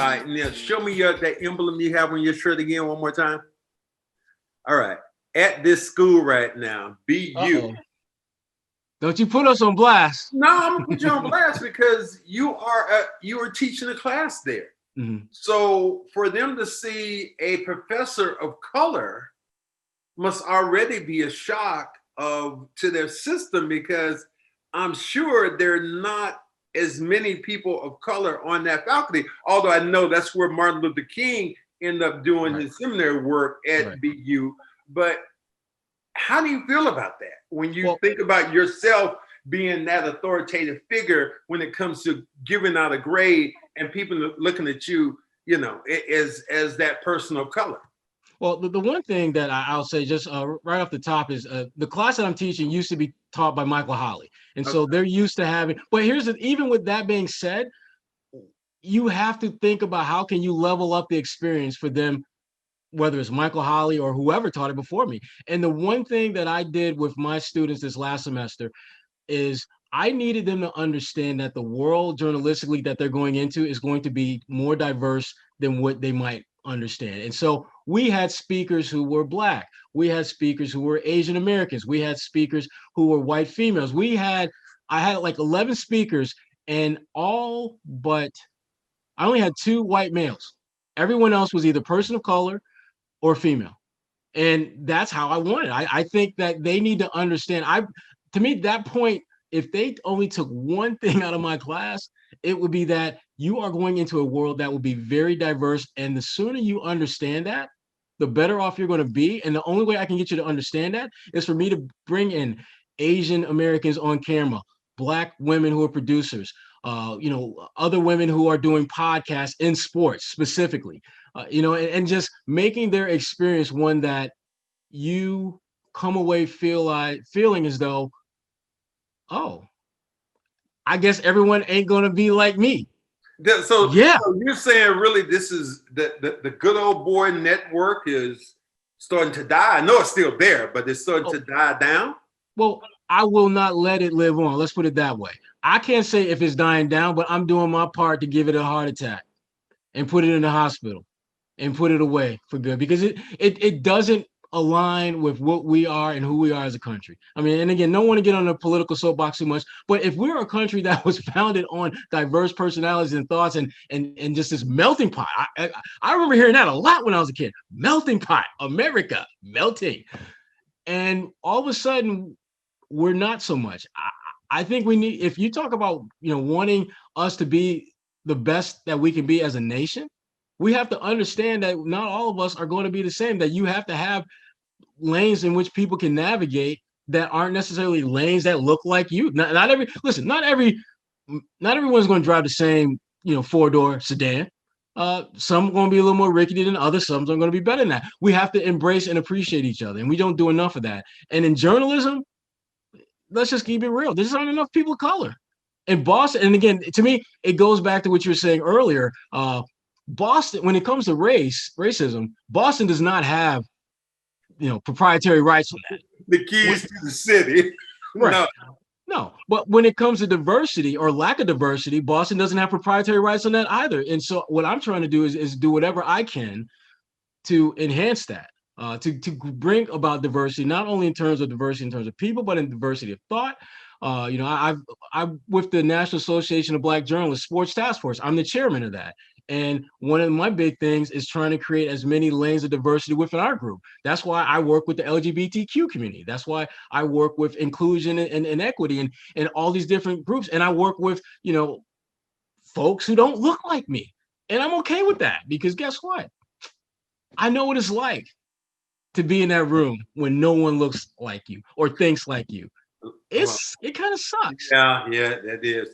All right, now show me that emblem you have on your shirt again one more time. All right. At this school right now, BU. Uh-oh. Don't you put us on blast? No, I'm gonna put you on blast because you are teaching a class there. Mm-hmm. So for them to see a professor of color must already be a shock to their system, because I'm sure there are not as many people of color on that faculty. Although I know that's where Martin Luther King ended up doing his seminary work at BU. But how do you feel about that when you think about yourself being that authoritative figure when it comes to giving out a grade and people looking at you, you know, as that person of color? Well, the one thing that I'll say just right off the top is the class that I'm teaching used to be taught by Michael Holley. And so they're used to having, but even with that being said, you have to think about how can you level up the experience for them, whether it's Michael Holley or whoever taught it before me. And the one thing that I did with my students this last semester is I needed them to understand that the world journalistically that they're going into is going to be more diverse than what they might understand. And so we had speakers who were Black. We had speakers who were Asian Americans. We had speakers who were white females. I had like 11 speakers, and all but I only had 2 white males. Everyone else was either person of color or female. And that's how I want it. I think that they need to understand. To me, that point, if they only took one thing out of my class, it would be that you are going into a world that will be very diverse. And the sooner you understand that, the better off you're going to be. And the only way I can get you to understand that is for me to bring in Asian Americans on camera, Black women who are producers, other women who are doing podcasts in sports specifically, and just making their experience one that you come away feeling as though, oh, I guess everyone ain't going to be like me. So you're saying really this is the good old boy network is starting to die. I know it's still there, but it's starting to die down. Well, I will not let it live on. Let's put it that way. I can't say if it's dying down, but I'm doing my part to give it a heart attack and put it in the hospital and put it away for good, because it doesn't align with what we are and who we are as a country. I mean, and again, don't want to get on the political soapbox too much, but if we're a country that was founded on diverse personalities and thoughts and just this melting pot, I remember hearing that a lot when I was a kid. Melting pot, America, melting. And all of a sudden, we're not so much. I think we need, if you talk about, wanting us to be the best that we can be as a nation, we have to understand that not all of us are going to be the same, that you have to have lanes in which people can navigate that aren't necessarily lanes that look like you. Not everyone's going to drive the same, 4-door sedan. Some are going to be a little more rickety than others. Some are going to be better than that. We have to embrace and appreciate each other, and we don't do enough of that. And in journalism, let's just keep it real. There's not enough people of color. In Boston, and again, to me, it goes back to what you were saying earlier. Boston, when it comes to racism, Boston does not have, proprietary rights on that. The keys to the city. Right. No, but when it comes to diversity or lack of diversity, Boston doesn't have proprietary rights on that either. And so what I'm trying to do is do whatever I can to enhance that, to bring about diversity, not only in terms of diversity in terms of people, but in diversity of thought. I'm with the National Association of Black Journalists Sports Task Force. I'm the chairman of that. And one of my big things is trying to create as many lanes of diversity within our group. That's why I work with the LGBTQ community. That's why I work with inclusion and equity and all these different groups. And I work with, folks who don't look like me. And I'm okay with that, because guess what? I know what it's like to be in that room when no one looks like you or thinks like you. It kind of sucks. Yeah, that is.